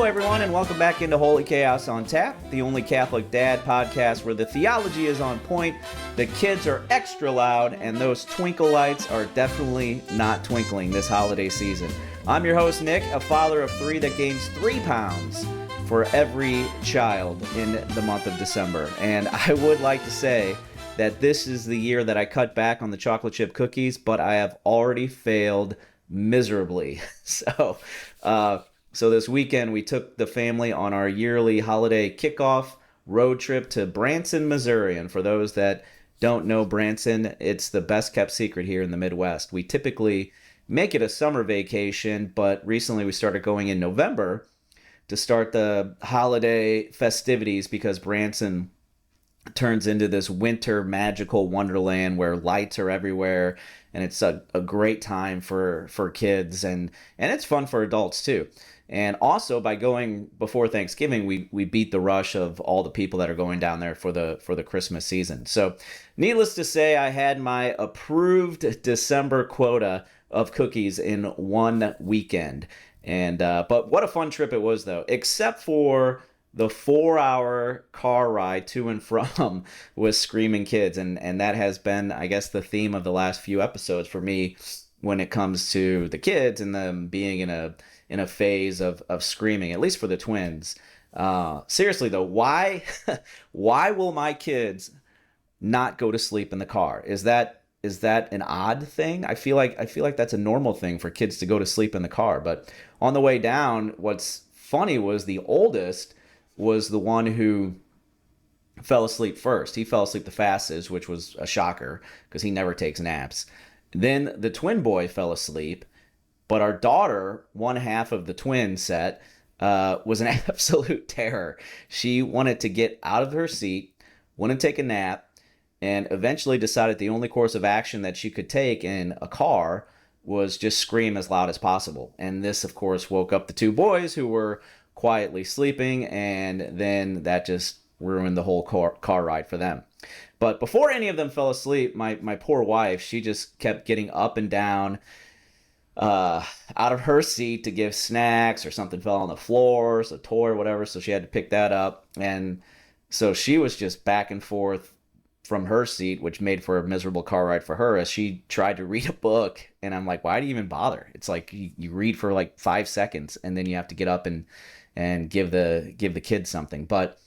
Hello, everyone, and welcome back into Holy Chaos on Tap, the only Catholic dad podcast where the theology is on point, the kids are extra loud, and those twinkle lights are definitely not twinkling this holiday season. I'm your host, Nick, a father of 3 that gains 3 pounds for every child in the month of December. And I would like to say that this is the year that I cut back on the chocolate chip cookies, but I have already failed miserably. So this weekend, we took the family on our yearly holiday kickoff road trip to Branson, Missouri. And for those that don't know Branson, it's the best kept secret here in the Midwest. We typically make it a summer vacation, but recently we started going in November to start the holiday festivities because Branson turns into this winter magical wonderland where lights are everywhere, and it's a great time for kids, and it's fun for adults too. And also, by going before Thanksgiving, we beat the rush of all the people that are going down there for the Christmas season. So needless to say, I had my approved December quota of cookies in one weekend. And but what a fun trip it was, though, except for the 4-hour car ride to and from with screaming kids. And that has been, I guess, the theme of the last few episodes for me when it comes to the kids and them being in a phase of screaming, at least for the twins. Seriously, though, why will my kids not go to sleep in the car? Is that an odd thing? I feel like that's a normal thing for kids to go to sleep in the car. But on the way down, what's funny was the oldest was the one who fell asleep first. He fell asleep the fastest, which was a shocker because he never takes naps. Then the twin boy fell asleep, but our daughter, one half of the twin set, was an absolute terror. She wanted to get out of her seat, wouldn't take a nap, and eventually decided the only course of action that she could take in a car was just scream as loud as possible. And this, of course, woke up the 2 boys who were quietly sleeping, and then that just ruined the whole car ride for them. But before any of them fell asleep, my poor wife, she just kept getting up and down out of her seat to give snacks, or something fell on the floor, so a toy or whatever, so she had to pick that up. And so she was just back and forth from her seat, which made for a miserable car ride for her as she tried to read a book. And I'm like, why do you even bother? It's like you read for like 5 seconds and then you have to get up and give the kids something. But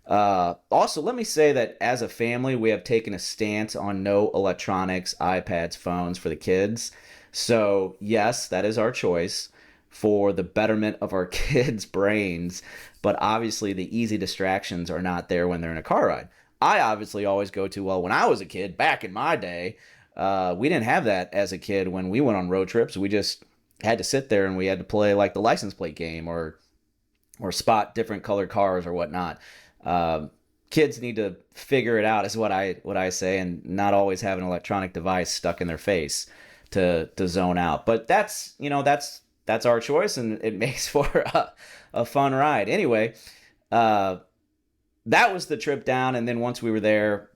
also, let me say that as a family, we have taken a stance on no electronics, iPads, phones for the kids. So yes, that is our choice for the betterment of our kids' brains. But obviously, the easy distractions are not there when they're in a car ride. I obviously always go to, well, when I was a kid, back in my day, we didn't have that as a kid when we went on road trips. We just had to sit there and we had to play like the license plate game or spot different colored cars or whatnot. Kids need to figure it out, is what I say, and not always have an electronic device stuck in their face to zone out. But that's our choice, and it makes for a fun ride. Anyway, that was the trip down, and then once we were there,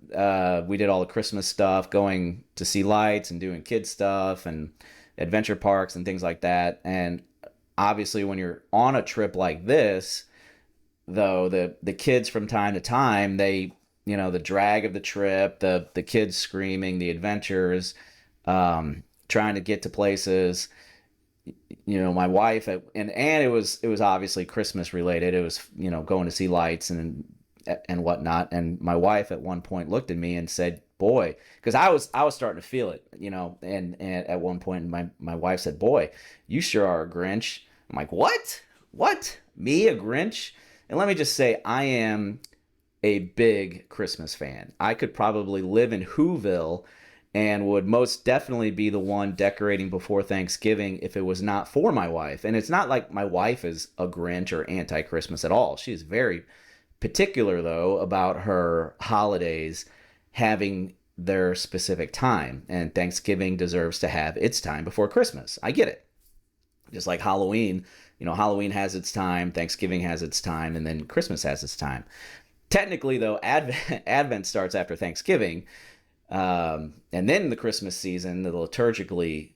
we did all the Christmas stuff, going to see lights and doing kid stuff and adventure parks and things like that. And obviously, when you're on a trip like this, though, the kids from time to time, they, the drag of the trip, the kids screaming, the adventures, trying to get to places. My wife, and it was obviously Christmas related. It was, going to see lights and whatnot. And my wife at one point looked at me and said, boy, because I was starting to feel it, and at one point my wife said, boy, you sure are a Grinch. I'm like, what? Me, a Grinch? And let me just say, I am a big Christmas fan. I could probably live in Whoville and would most definitely be the one decorating before Thanksgiving if it was not for my wife. And it's not like my wife is a Grinch or anti-Christmas at all. She is very particular, though, about her holidays having their specific time. And Thanksgiving deserves to have its time before Christmas. I get it. Just like Halloween, Halloween has its time, Thanksgiving has its time, and then Christmas has its time. Technically, though, Advent starts after Thanksgiving, and then the Christmas season, the liturgically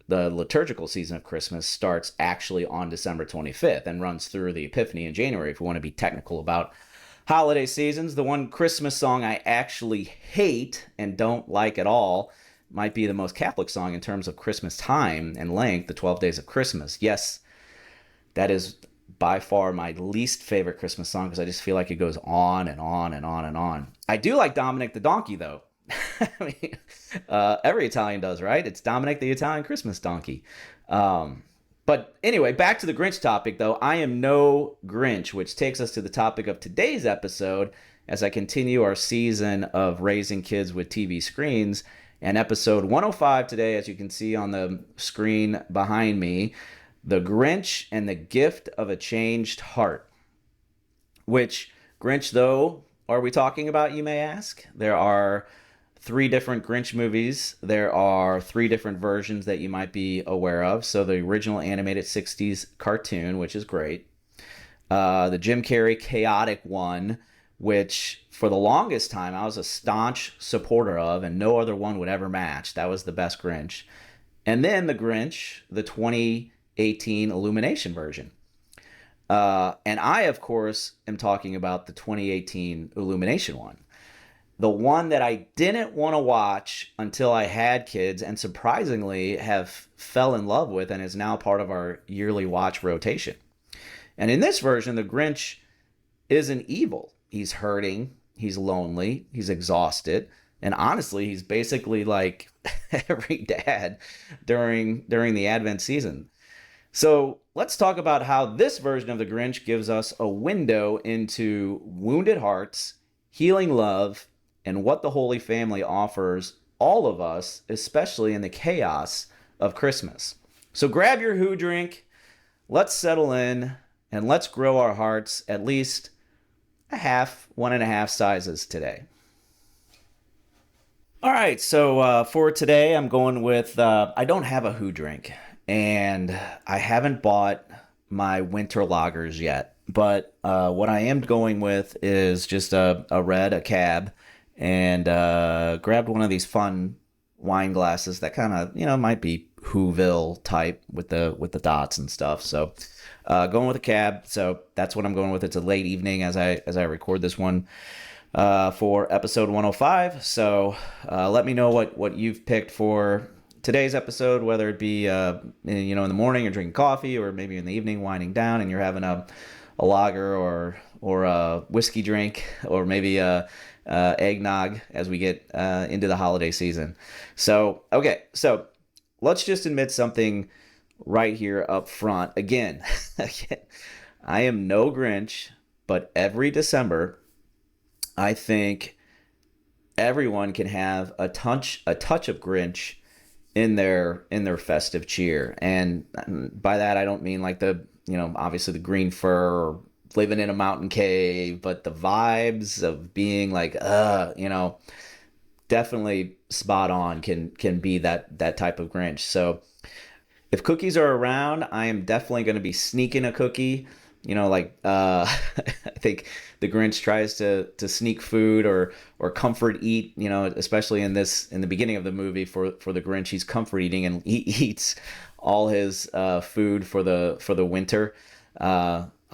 the liturgical season of Christmas starts actually on December 25th and runs through the Epiphany in January, if we want to be technical about holiday seasons. The one Christmas song I actually hate and don't like at all might be the most Catholic song in terms of Christmas time and length, the 12 Days of Christmas. Yes, that is by far my least favorite Christmas song because I just feel like it goes on and on and on and on. I do like Dominic the Donkey, though. I mean, every Italian does, right? It's Dominic the Italian Christmas Donkey. But anyway, back to the Grinch topic, though. I am no Grinch, which takes us to the topic of today's episode as I continue our season of raising kids with TV screens. And episode 105 today, as you can see on the screen behind me, The Grinch and the Gift of a Changed Heart. Which Grinch, though, are we talking about, you may ask? There are 3 different Grinch movies. There are 3 different versions that you might be aware of. So the original animated 60s cartoon, which is great. The Jim Carrey chaotic one, which for the longest time I was a staunch supporter of, and no other one would ever match. That was the best Grinch. And then the Grinch, the 2018 Illumination version. And I, of course, am talking about the 2018 Illumination one. The one that I didn't want to watch until I had kids, and surprisingly have fell in love with and is now part of our yearly watch rotation. And in this version, the Grinch isn't evil. He's hurting, he's lonely, he's exhausted, and honestly, he's basically like every dad during the Advent season. So let's talk about how this version of the Grinch gives us a window into wounded hearts, healing love, and what the Holy Family offers all of us, especially in the chaos of Christmas. So grab your Who drink, let's settle in, and let's grow our hearts at least one and a half sizes today. All right, so for today, I'm going with, I don't have a Who drink, and I haven't bought my winter lagers yet, but what I am going with is just a cab, and grabbed one of these fun wine glasses that kind of, might be Whoville type with the dots and stuff. So going with a cab. So that's what I'm going with. It's a late evening as I record this one for episode 105. So let me know what you've picked for today's episode, whether it be in the morning, you're drinking coffee, or maybe in the evening winding down and you're having a lager or a whiskey drink, or maybe eggnog as we get into the holiday season. So so let's just admit something right here up front. Again, I am no Grinch, but every December, I think everyone can have a touch of Grinch in their festive cheer. And by that, I don't mean like obviously the green fur or living in a mountain cave, but the vibes of being like, definitely spot on can be that type of Grinch. So if cookies are around, I am definitely going to be sneaking a cookie. I think the Grinch tries to sneak food or comfort eat, especially in the beginning of the movie for the Grinch, he's comfort eating and he eats all his food for the winter.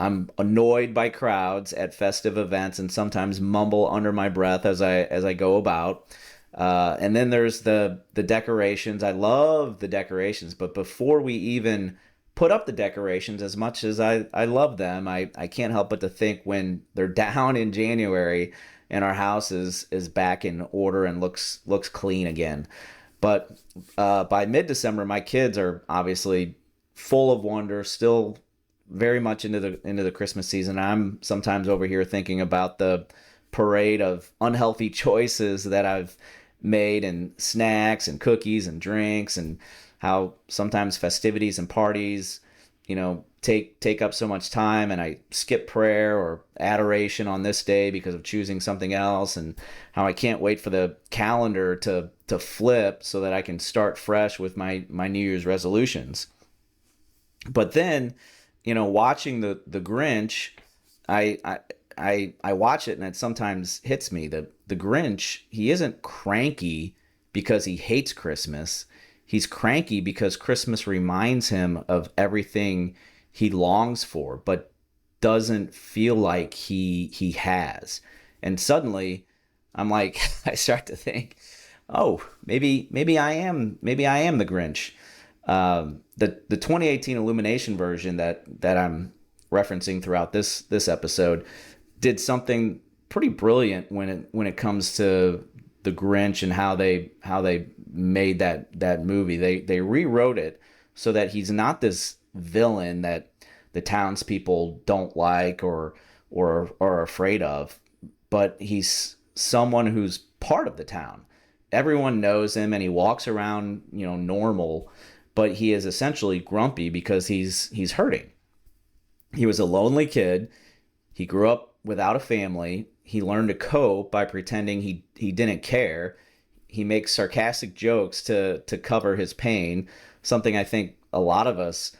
I'm annoyed by crowds at festive events and sometimes mumble under my breath as I go about. And then there's the decorations. I love the decorations, but before we even put up the decorations, as much as I love them, I can't help but to think when they're down in January and our house is back in order and looks clean again. But by mid-December, my kids are obviously full of wonder, still very much into the Christmas season. I'm sometimes over here thinking about the parade of unhealthy choices that I've made, and snacks and cookies and drinks, and how sometimes festivities and parties, take up so much time, and I skip prayer or adoration on this day because of choosing something else, and how I can't wait for the calendar to flip so that I can start fresh with my New Year's resolutions. But then, watching the Grinch, I watch it and it sometimes hits me that the Grinch, he isn't cranky because he hates Christmas. he's cranky because Christmas reminds him of everything he longs for, but doesn't feel like he has. And suddenly, I'm like, I start to think, oh, maybe I am the Grinch. The 2018 Illumination version that I'm referencing throughout this episode did something pretty brilliant when it comes to the Grinch and how they made that movie. They rewrote it so that he's not this villain that the townspeople don't like or are afraid of, but he's someone who's part of the town. Everyone knows him and he walks around, normal, but he is essentially grumpy because he's hurting. He was a lonely kid. He grew up without a family. He learned to cope by pretending he didn't care. He makes sarcastic jokes to cover his pain, something I think a lot of us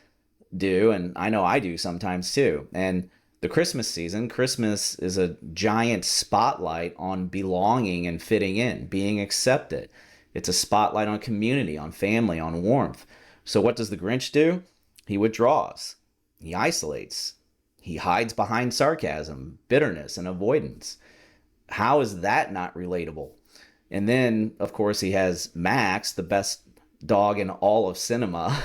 do, and I know I do sometimes too. And the Christmas season, Christmas is a giant spotlight on belonging and fitting in, being accepted. It's a spotlight on community, on family, on warmth. So what does the Grinch do? He withdraws. He isolates. He hides behind sarcasm, bitterness, and avoidance. How is that not relatable? And then, of course, he has Max, the best dog in all of cinema.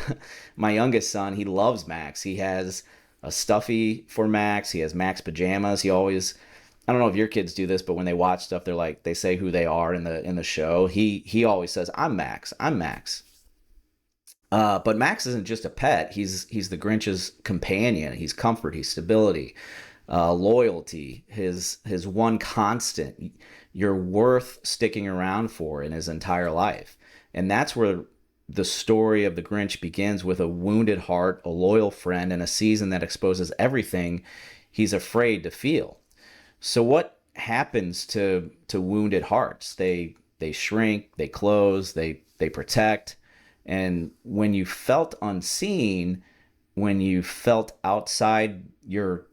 My youngest son, he loves Max. He has a stuffy for Max. He has Max pajamas. He always, I don't know if your kids do this, but when they watch stuff, they say who they are in the show. He always says, "I'm Max. I'm Max." But Max isn't just a pet. He's the Grinch's companion. He's comfort. He's stability, loyalty. His one constant. You're worth sticking around for in his entire life, and that's where the story of the Grinch begins, with a wounded heart, a loyal friend, and a season that exposes everything he's afraid to feel. So what happens to wounded hearts? They shrink, they close, they protect. And when you felt unseen, when you felt outside your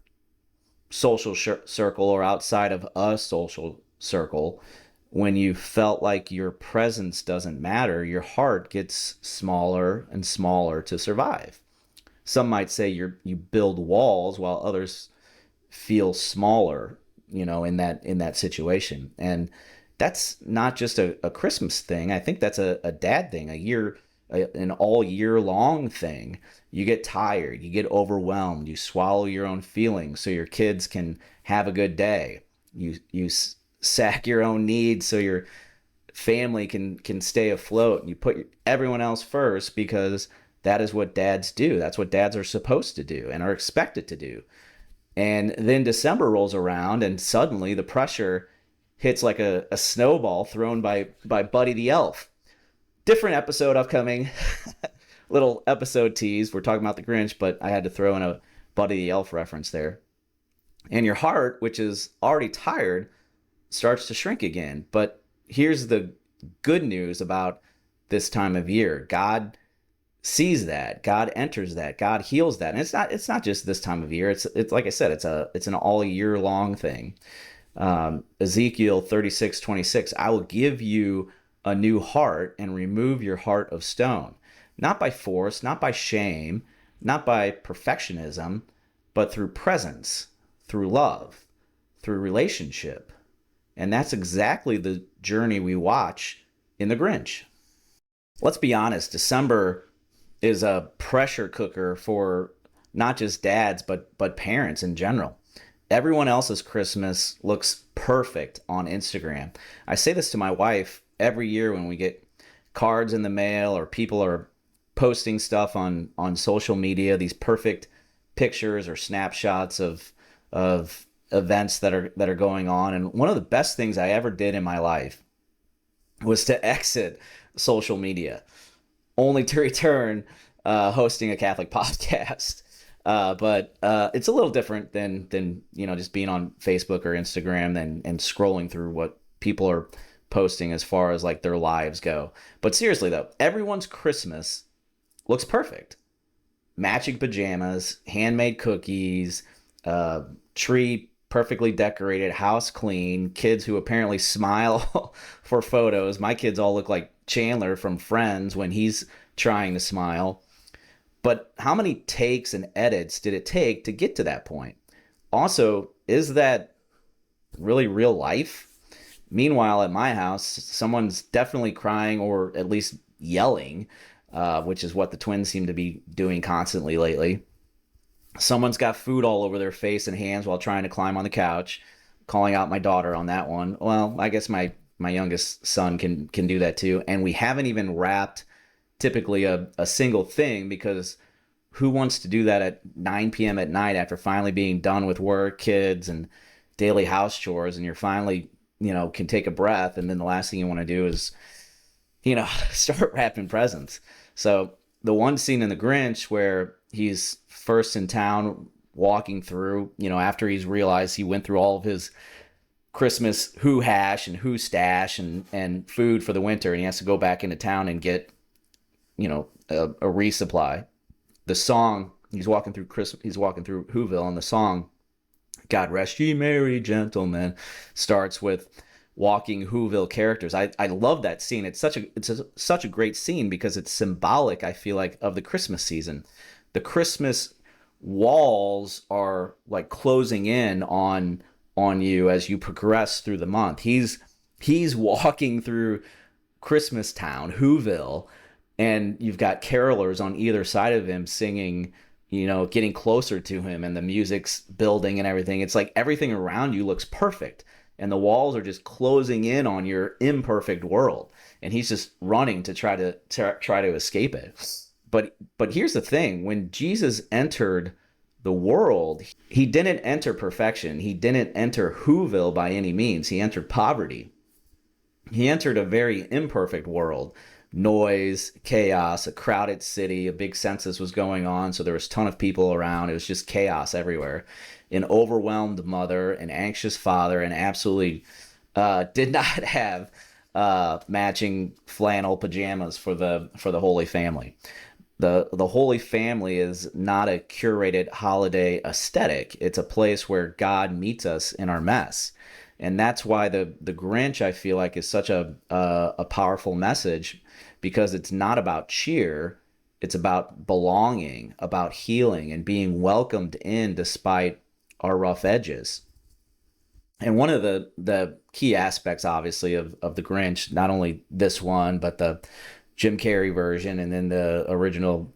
social circle or outside of a social circle, when you felt like your presence doesn't matter, your heart gets smaller and smaller to survive. Some might say you build walls while others feel smaller, in that situation. And that's not just a Christmas thing. I think that's a dad thing, an all year long thing. You get tired, you get overwhelmed, you swallow your own feelings so your kids can have a good day. You sack your own needs so your family can stay afloat, and you put everyone else first because that is what dads do. That's what dads are supposed to do and are expected to do. And then December rolls around and suddenly the pressure hits like a snowball thrown by Buddy the Elf. Different episode upcoming. Little episode tease. We're talking about the Grinch, but I had to throw in a Buddy the Elf reference there. And your heart, which is already tired, starts to shrink again. But here's the good news about this time of year. God sees that. God enters that. God heals that. And it's not just this time of year. It's like I said, it's an all year long thing. Ezekiel 36:26. I will give you a new heart and remove your heart of stone. Not by force, not by shame, not by perfectionism, but through presence, through love, through relationship. And that's exactly the journey we watch in The Grinch. Let's be honest, December is a pressure cooker for not just dads, but parents in general. Everyone else's Christmas looks perfect on Instagram. I say this to my wife every year when we get cards in the mail or people are posting stuff on social media, these perfect pictures or snapshots of events that are going on. And one of the best things I ever did in my life was to exit social media, only to return hosting a Catholic podcast. But it's a little different than just being on Facebook or Instagram and scrolling through what people are posting as far as like their lives go. But seriously though, everyone's Christmas looks perfect. Matching pajamas, handmade cookies, tree perfectly decorated, house clean, kids who apparently smile for photos. My kids all look like Chandler from Friends when he's trying to smile. But how many takes and edits did it take to get to that point? Also, is that really real life? Meanwhile, at my house, someone's definitely crying or at least yelling, which is what the twins seem to be doing constantly lately. Someone's got food all over their face and hands while trying to climb on the couch, calling out my daughter on that one. Well, I guess my youngest son can do that too. And we haven't even wrapped typically a single thing, because who wants to do that at 9 p.m. at night after finally being done with work, kids, and daily house chores, and you're finally, can take a breath, and then the last thing you want to do is, start wrapping presents. So the one scene in The Grinch where he's first in town walking through, after he's realized he went through all of his Christmas who hash and who stash and food for the winter, and he has to go back into town and get, a resupply. The song, he's walking through Whoville, and the song, God Rest Ye Merry Gentlemen, starts with walking Whoville characters. I love that scene. It's such a great scene because it's symbolic, I feel like, of the Christmas season. The Christmas walls are like closing in on you as you progress through the month. He's walking through Christmas town, Whoville, and you've got carolers on either side of him singing, getting closer to him, and the music's building and everything. It's like everything around you looks perfect, and the walls are just closing in on your imperfect world, and he's just running to try to escape it. But here's the thing: when Jesus entered the world, he didn't enter perfection. He didn't enter Whoville by any means. He entered poverty. He entered a very imperfect world. Noise, chaos, a crowded city, a big census was going on, so there was a ton of people around. It was just chaos everywhere. An overwhelmed mother, an anxious father, and absolutely did not have matching flannel pajamas for the Holy Family. The Holy Family is not a curated holiday aesthetic. It's a place where God meets us in our mess. And that's why the Grinch, I feel like, is such a powerful message, because it's not about cheer. It's about belonging, about healing, and being welcomed in despite our rough edges. And one of the key aspects, obviously, of the Grinch, not only this one, but the Jim Carrey version, and then the original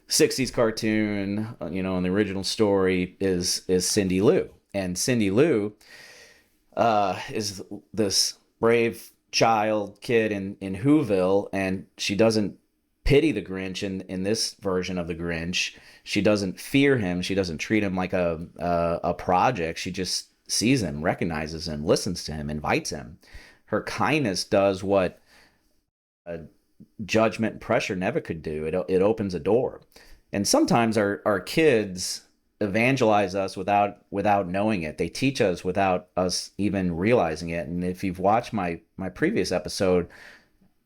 60s cartoon, and the original story is Cindy Lou. And Cindy Lou is this brave kid in Whoville, and she doesn't pity the Grinch in this version of the Grinch. She doesn't fear him. She doesn't treat him like a project. She just sees him, recognizes him, listens to him, invites him. Her kindness does what judgment and pressure never could do. It opens a door. And sometimes our kids evangelize us without knowing it. They teach us without us even realizing it. And if you've watched my previous episode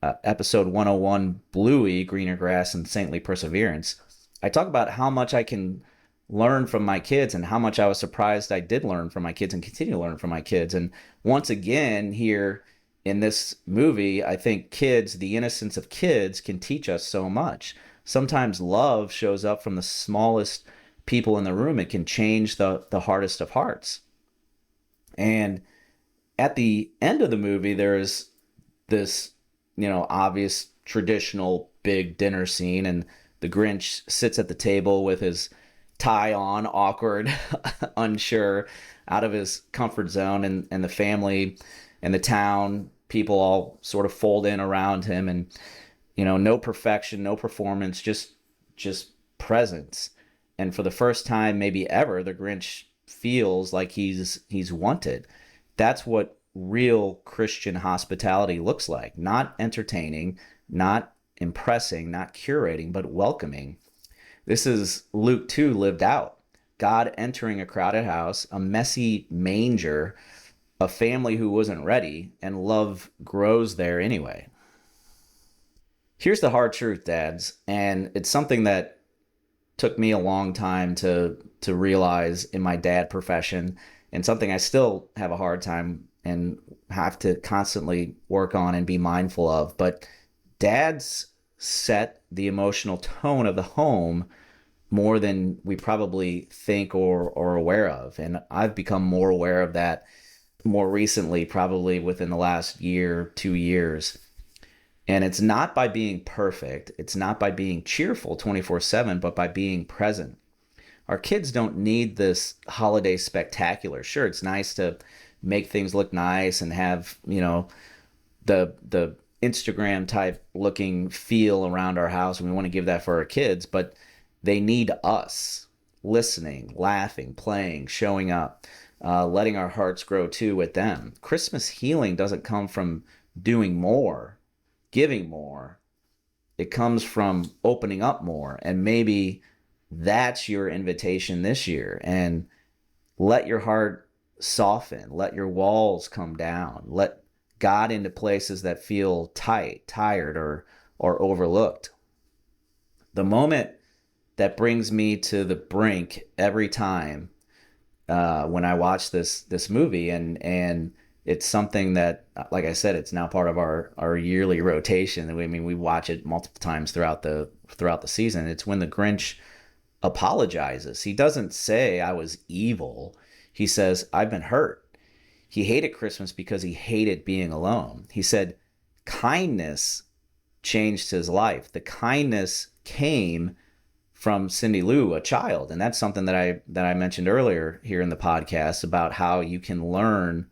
101, Bluey, Greener Grass and Saintly Perseverance, I talk about how much I can learn from my kids and how much I was surprised I did learn from my kids and continue to learn from my kids. And once again, here in this movie, I think the innocence of kids can teach us so much. Sometimes love shows up from the smallest people in the room. It can change the hardest of hearts. And at the end of the movie, there's this, obvious traditional big dinner scene, and the Grinch sits at the table with his tie on, awkward, unsure, out of his comfort zone, and the family and the town people all sort of fold in around him, and no perfection, no performance, just presence. And for the first time maybe ever, the Grinch feels like he's wanted. That's what real Christian hospitality looks like. Not entertaining, not impressing, not curating, but welcoming. This is Luke 2 lived out. God entering a crowded house, a messy manger, a family who wasn't ready, and love grows there anyway. Here's the hard truth, dads, and it's something that took me a long time to realize in my dad profession, and something I still have a hard time and have to constantly work on and be mindful of. But dads set the emotional tone of the home more than we probably think or aware of. And I've become more aware of that more recently, probably within the last year, 2 years. And it's not by being perfect. It's not by being cheerful 24/7, but by being present. Our kids don't need this holiday spectacular. Sure, it's nice to make things look nice and have, the Instagram type looking feel around our house, and we want to give that for our kids, but they need us listening, laughing, playing, showing up, letting our hearts grow too with them. Christmas healing doesn't come from doing more, giving more. It comes from opening up more. And maybe that's your invitation this year. And let your heart soften. Let your walls come down. Let God into places that feel tight, tired, or overlooked. The moment that brings me to the brink every time when I watch this movie, and it's something that, like I said, it's now part of our yearly rotation. I mean, we watch it multiple times throughout the season. It's when the Grinch apologizes. He doesn't say, "I was evil." He says, "I've been hurt." He hated Christmas because he hated being alone. He said kindness changed his life. The kindness came from Cindy Lou, a child. And that's something that I mentioned earlier here in the podcast about how you can learn,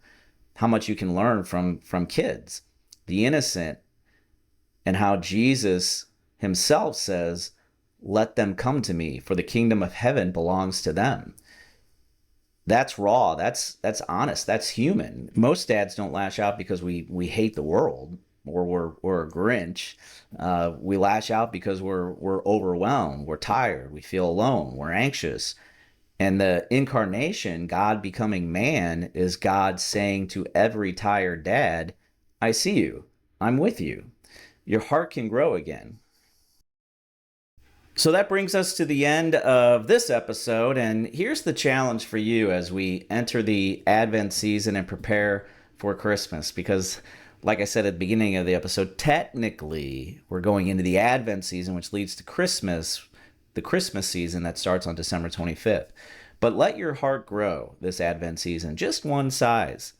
how much you can learn from kids, the innocent, and how Jesus himself says, "Let them come to me, for the kingdom of heaven belongs to them." That's raw. That's honest. That's human. Most dads don't lash out because we hate the world or we're a Grinch. We lash out because we're overwhelmed. We're tired. We feel alone. We're anxious. And the incarnation, God becoming man, is God saying to every tired dad, "I see you. I'm with you. Your heart can grow again." So that brings us to the end of this episode, and here's the challenge for you as we enter the Advent season and prepare for Christmas, because like I said at the beginning of the episode, technically we're going into the Advent season, which leads to Christmas, the Christmas season that starts on December 25th. But let your heart grow this Advent season, just one size,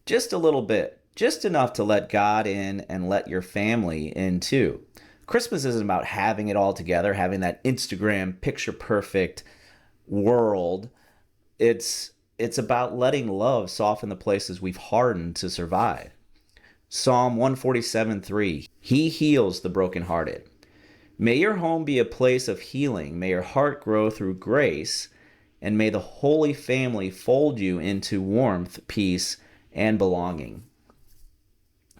just a little bit, just enough to let God in and let your family in too. Christmas isn't about having it all together, having that Instagram picture perfect world. It's about letting love soften the places we've hardened to survive. Psalm 147:3, He heals the brokenhearted. May your home be a place of healing. May your heart grow through grace, and may the Holy Family fold you into warmth, peace, and belonging.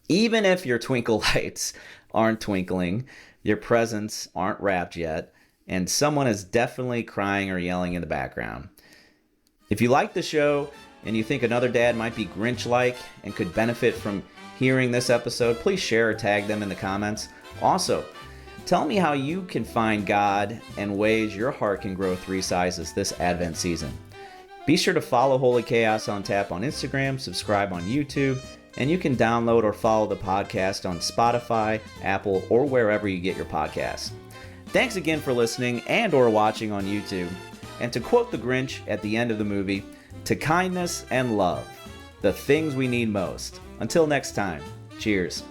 Even if your twinkle lights aren't twinkling, your presents aren't wrapped yet, and someone is definitely crying or yelling in the background. If you like the show and you think another dad might be Grinch-like and could benefit from hearing this episode, please share or tag them in the comments. Also, tell me how you can find God and ways your heart can grow 3 sizes this Advent season. Be sure to follow Holy Chaos on Tap on Instagram, subscribe on YouTube, and you can download or follow the podcast on Spotify, Apple, or wherever you get your podcasts. Thanks again for listening and or watching on YouTube. And to quote the Grinch at the end of the movie, to kindness and love, the things we need most. Until next time, cheers.